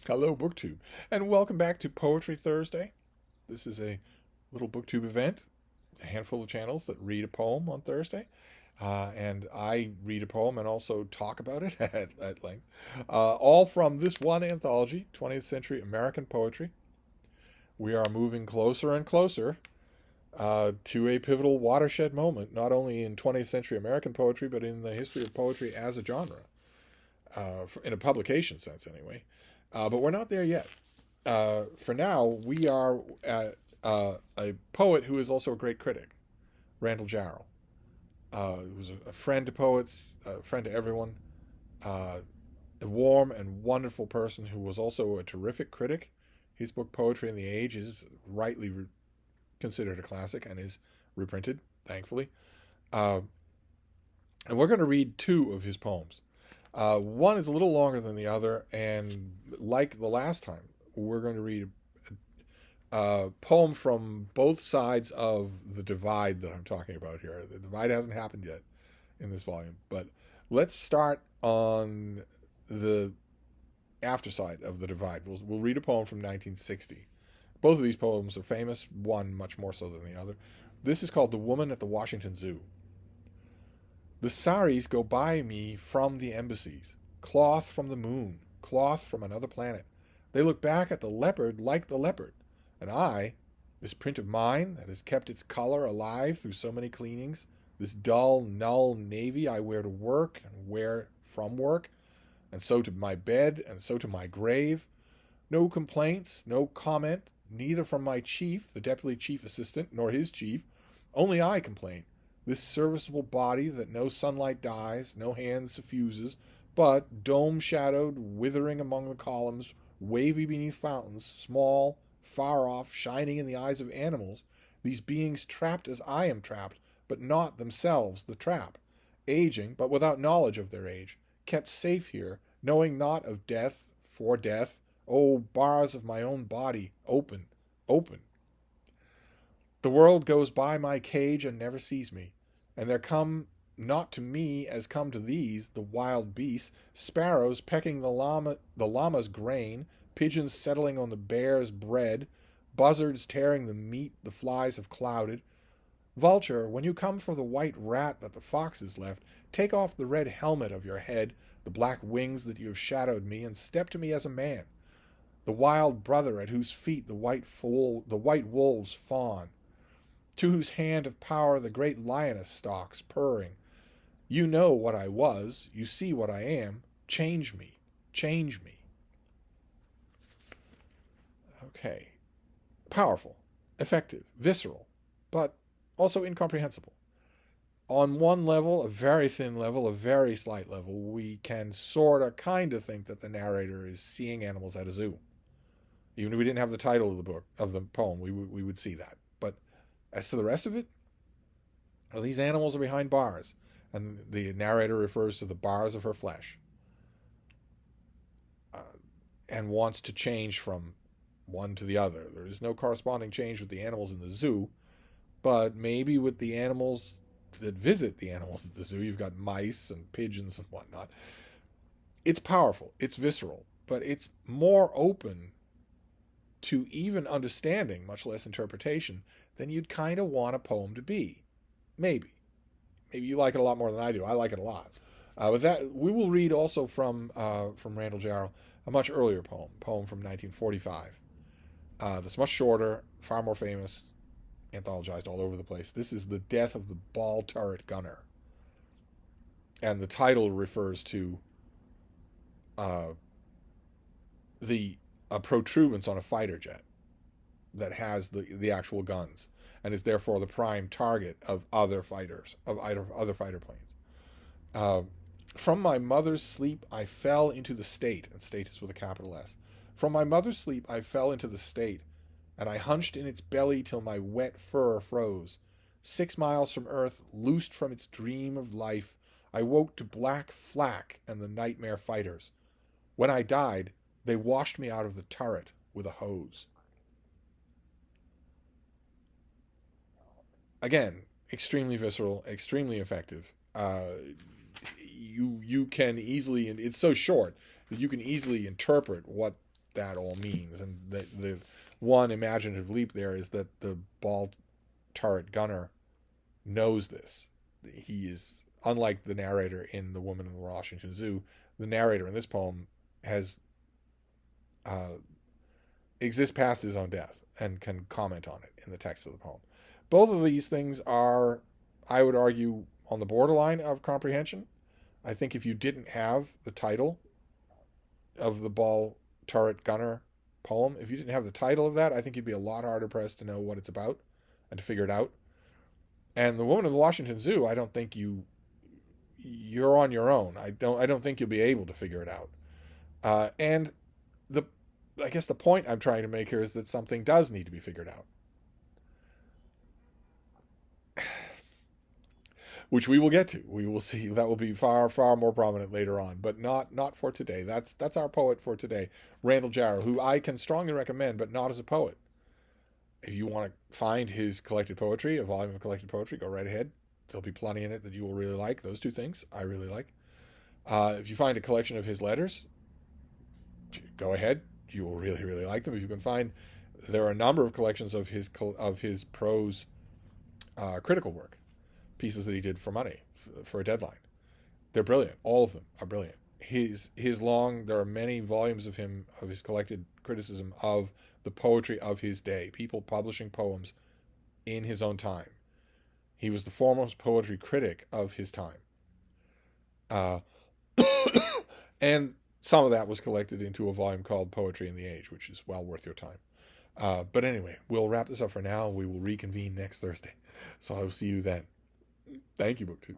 Hello, BookTube, and welcome back to Poetry Thursday. This is a little BookTube event, a handful of channels that read a poem on Thursday, and I read a poem and also talk about it at length, all from this one anthology, 20th Century American Poetry. We are moving closer and closer to a pivotal watershed moment, not only in 20th century American poetry, but in the history of poetry as a genre, in a publication sense, anyway. But we're not there yet. For now, we are at a poet who is also a great critic, Randall Jarrell, who was a friend to poets, a friend to everyone, a warm and wonderful person who was also a terrific critic. His book Poetry in the Age is rightly considered a classic and is reprinted, thankfully. Uh, and we're going to read two of his poems. One is a little longer than the other, and like the last time, we're going to read a poem from both sides of the divide that I'm talking about here. The divide hasn't happened yet in this volume, but let's start on the after side of the divide. We'll read a poem from 1960. Both of these poems are famous, one much more so than the other. This is called The Woman at the Washington Zoo. The saris go by me from the embassies, cloth from the moon, cloth from another planet. They look back at the leopard like the leopard. And I, this print of mine that has kept its color alive through so many cleanings, this dull, null navy I wear to work and wear from work, and so to my bed and so to my grave. No complaints, no comment, neither from my chief, the deputy chief assistant, nor his chief. Only I complain. This serviceable body that no sunlight dyes, no hand suffuses, but dome-shadowed, withering among the columns, wavy beneath fountains, small, far off, shining in the eyes of animals, these beings trapped as I am trapped, but not themselves the trap, aging, but without knowledge of their age, kept safe here, knowing not of death, for death, oh, bars of my own body, open, open. The world goes by my cage and never sees me, and there come not to me as come to these, the wild beasts, sparrows pecking the llama's grain, pigeons settling on the bear's bread, buzzards tearing the meat the flies have clouded. Vulture, when you come for the white rat that the foxes left, take off the red helmet of your head, the black wings that you have shadowed me, and step to me as a man, the wild brother at whose feet the white wolves fawn, to whose hand of power the great lioness stalks, purring. You know what I was, you see what I am, change me, change me. Okay. Powerful, effective, visceral, but also incomprehensible. On one level, a very thin level, a very slight level, we can sort of kind of think that the narrator is seeing animals at a zoo. Even if we didn't have the title of the book, of the poem, we would see that. But as to the rest of it, well, these animals are behind bars, and the narrator refers to the bars of her flesh, and wants to change from one to the other. There is no corresponding change with the animals in the zoo, but maybe with the animals that visit the animals at the zoo. You've got mice and pigeons and whatnot. It's powerful, it's visceral, but it's more open to even understanding, much less interpretation, than you'd kind of want a poem to be. Maybe. Maybe you like it a lot more than I do. I like it a lot. With that, we will read also from Randall Jarrell a much earlier poem from 1945. That's much shorter, far more famous, anthologized all over the place. This is The Death of the Ball Turret Gunner. And the title refers to a protuberance on a fighter jet that has the actual guns and is therefore the prime target of other fighters, of other fighter planes. From my mother's sleep I fell into the state, and state is with a capital S. From my mother's sleep I fell into the state, and I hunched in its belly till my wet fur froze. 6 miles from earth, loosed from its dream of life, I woke to black flak and the nightmare fighters. When I died, they washed me out of the turret with a hose. Again, extremely visceral, extremely effective. You can easily, and it's so short that you can easily interpret what that all means. And the one imaginative leap there is that the ball turret gunner knows this. He is, unlike the narrator in The Woman in the Washington Zoo, the narrator in this poem has exists past his own death and can comment on it in the text of the poem. Both of these things are, I would argue, on the borderline of comprehension. I think if you didn't have the title of the ball turret gunner poem, if you didn't have the title of that, I think you'd be a lot harder pressed to know what it's about and to figure it out. And The Woman of the Washington Zoo, I don't think you're on your own. I don't think you'll be able to figure it out. And I guess the point I'm trying to make here is that something does need to be figured out, which we will get to. We will see. That will be far, far more prominent later on, but not for today. That's our poet for today, Randall Jarrell, who I can strongly recommend, but not as a poet. If you want to find his collected poetry, a volume of collected poetry, go right ahead. There'll be plenty in it that you will really like. Those two things I really like. If you find a collection of his letters, go ahead. You will really, really like them. If you can find, there are a number of collections of his prose critical work, pieces that he did for money, for a deadline. They're brilliant. All of them are brilliant. There are many volumes of his collected criticism of the poetry of his day, people publishing poems in his own time. He was the foremost poetry critic of his time. And some of that was collected into a volume called Poetry in the Age, which is well worth your time. But anyway, we'll wrap this up for now. We will reconvene next Thursday. So I'll see you then. Thank you, BookTube.